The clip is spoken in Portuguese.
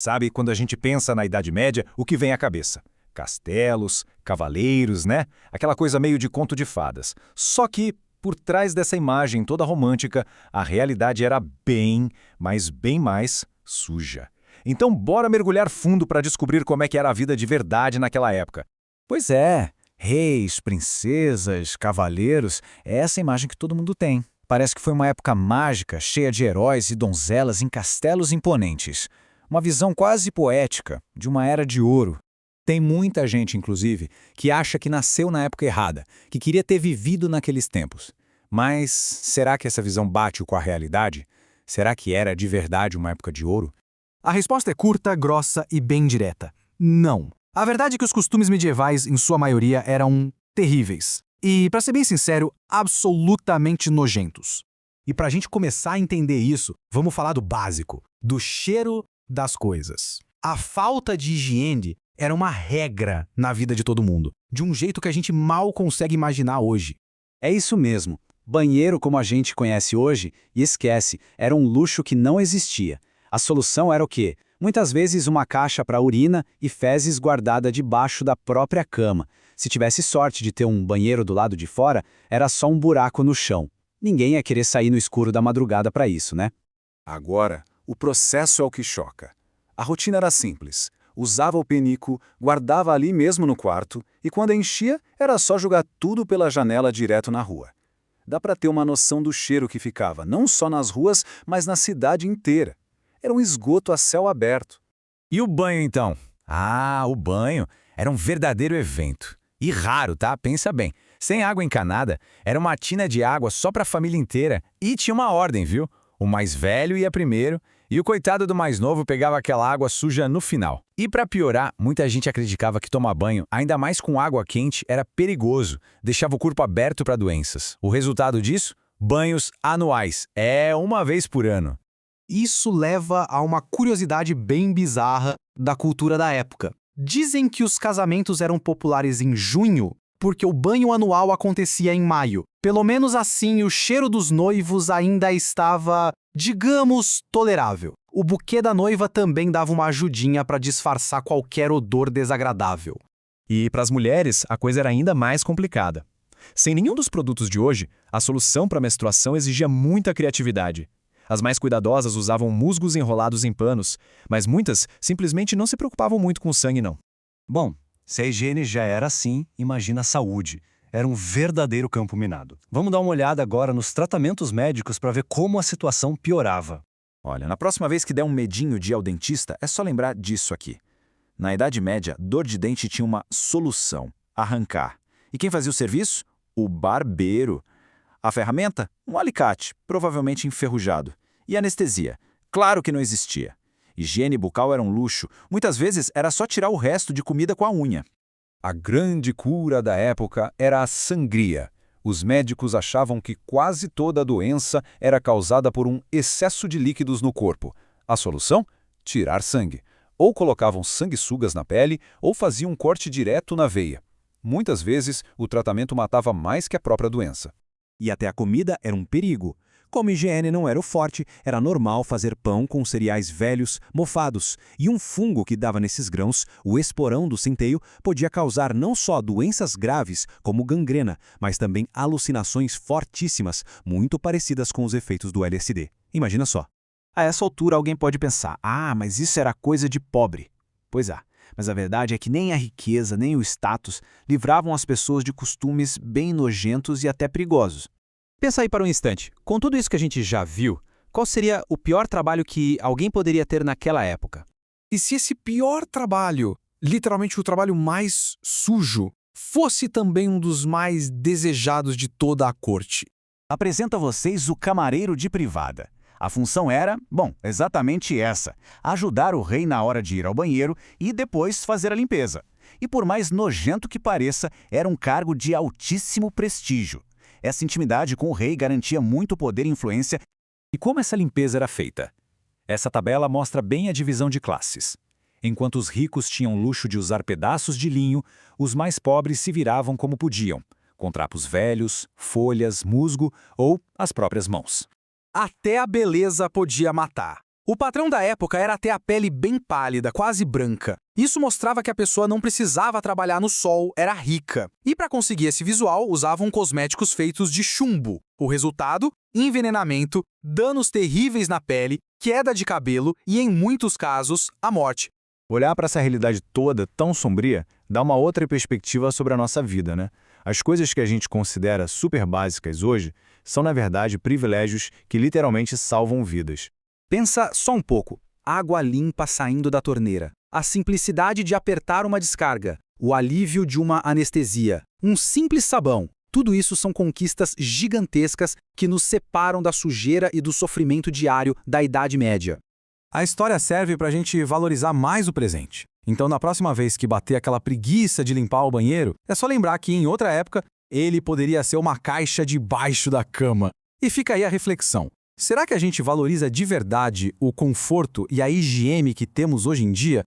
Sabe, quando a gente pensa na Idade Média, o que vem à cabeça? Castelos, cavaleiros, né? Aquela coisa meio de conto de fadas. Só que, por trás dessa imagem toda romântica, a realidade era bem, mas bem mais suja. Então, bora mergulhar fundo para descobrir como é que era a vida de verdade naquela época. Pois é, reis, princesas, cavaleiros, é essa imagem que todo mundo tem. Parece que foi uma época mágica, cheia de heróis e donzelas em castelos imponentes. Uma visão quase poética de uma era de ouro. Tem muita gente, inclusive, que acha que nasceu na época errada, que queria ter vivido naqueles tempos. Mas será que essa visão bate com a realidade? Será que era de verdade uma época de ouro? A resposta é curta, grossa e bem direta. Não. A verdade é que os costumes medievais, em sua maioria, eram terríveis. E, para ser bem sincero, absolutamente nojentos. E para a gente começar a entender isso, vamos falar do básico, do cheiro das coisas. A falta de higiene era uma regra na vida de todo mundo, de um jeito que a gente mal consegue imaginar hoje. É isso mesmo. Banheiro como a gente conhece hoje, e esquece, era um luxo que não existia. A solução era o quê? Muitas vezes uma caixa para urina e fezes guardada debaixo da própria cama. Se tivesse sorte de ter um banheiro do lado de fora, era só um buraco no chão. Ninguém ia querer sair no escuro da madrugada para isso, né? Agora, o processo é o que choca. A rotina era simples. Usava o penico, guardava ali mesmo no quarto, e quando enchia, era só jogar tudo pela janela direto na rua. Dá para ter uma noção do cheiro que ficava, não só nas ruas, mas na cidade inteira. Era um esgoto a céu aberto. E o banho, então? Ah, o banho era um verdadeiro evento. E raro, tá? Pensa bem. Sem água encanada, era uma tina de água só para a família inteira. E tinha uma ordem, viu? O mais velho ia primeiro, e o coitado do mais novo pegava aquela água suja no final. E para piorar, muita gente acreditava que tomar banho, ainda mais com água quente, era perigoso, deixava o corpo aberto para doenças. O resultado disso? Banhos anuais. É, uma vez por ano. Isso leva a uma curiosidade bem bizarra da cultura da época. Dizem que os casamentos eram populares em junho porque o banho anual acontecia em maio. Pelo menos assim, o cheiro dos noivos ainda estava, digamos, tolerável. O buquê da noiva também dava uma ajudinha para disfarçar qualquer odor desagradável. E para as mulheres, a coisa era ainda mais complicada. Sem nenhum dos produtos de hoje, a solução para a menstruação exigia muita criatividade. As mais cuidadosas usavam musgos enrolados em panos, mas muitas simplesmente não se preocupavam muito com o sangue, não. Bom, se a higiene já era assim, imagina a saúde. Era um verdadeiro campo minado. Vamos dar uma olhada agora nos tratamentos médicos para ver como a situação piorava. Olha, na próxima vez que der um medinho de ir ao dentista, é só lembrar disso aqui. Na Idade Média, dor de dente tinha uma solução: arrancar. E quem fazia o serviço? O barbeiro. A ferramenta? Um alicate, provavelmente enferrujado. E anestesia? Claro que não existia. Higiene bucal era um luxo. Muitas vezes era só tirar o resto de comida com a unha. A grande cura da época era a sangria. Os médicos achavam que quase toda a doença era causada por um excesso de líquidos no corpo. A solução? Tirar sangue. Ou colocavam sanguessugas na pele, ou faziam um corte direto na veia. Muitas vezes, o tratamento matava mais que a própria doença. E até a comida era um perigo. Como higiene não era o forte, era normal fazer pão com cereais velhos, mofados, e um fungo que dava nesses grãos, o esporão do centeio, podia causar não só doenças graves, como gangrena, mas também alucinações fortíssimas, muito parecidas com os efeitos do LSD. Imagina só. A essa altura alguém pode pensar, mas isso era coisa de pobre. Pois é, mas a verdade é que nem a riqueza nem o status livravam as pessoas de costumes bem nojentos e até perigosos. Pensa aí para um instante, com tudo isso que a gente já viu, qual seria o pior trabalho que alguém poderia ter naquela época? E se esse pior trabalho, literalmente o trabalho mais sujo, fosse também um dos mais desejados de toda a corte? Apresento a vocês o camareiro de privada. A função era, exatamente essa: ajudar o rei na hora de ir ao banheiro e depois fazer a limpeza. E por mais nojento que pareça, era um cargo de altíssimo prestígio. Essa intimidade com o rei garantia muito poder e influência. E como essa limpeza era feita? Essa tabela mostra bem a divisão de classes. Enquanto os ricos tinham o luxo de usar pedaços de linho, os mais pobres se viravam como podiam, com trapos velhos, folhas, musgo ou as próprias mãos. Até a beleza podia matar. O padrão da época era ter a pele bem pálida, quase branca. Isso mostrava que a pessoa não precisava trabalhar no sol, era rica. E para conseguir esse visual, usavam cosméticos feitos de chumbo. O resultado? Envenenamento, danos terríveis na pele, queda de cabelo e, em muitos casos, a morte. Olhar para essa realidade toda tão sombria dá uma outra perspectiva sobre a nossa vida, né? As coisas que a gente considera super básicas hoje são, na verdade, privilégios que literalmente salvam vidas. Pensa só um pouco. Água limpa saindo da torneira. A simplicidade de apertar uma descarga. O alívio de uma anestesia. Um simples sabão. Tudo isso são conquistas gigantescas que nos separam da sujeira e do sofrimento diário da Idade Média. A história serve para a gente valorizar mais o presente. Então, na próxima vez que bater aquela preguiça de limpar o banheiro, é só lembrar que, em outra época, ele poderia ser uma caixa debaixo da cama. E fica aí a reflexão. Será que a gente valoriza de verdade o conforto e a higiene que temos hoje em dia?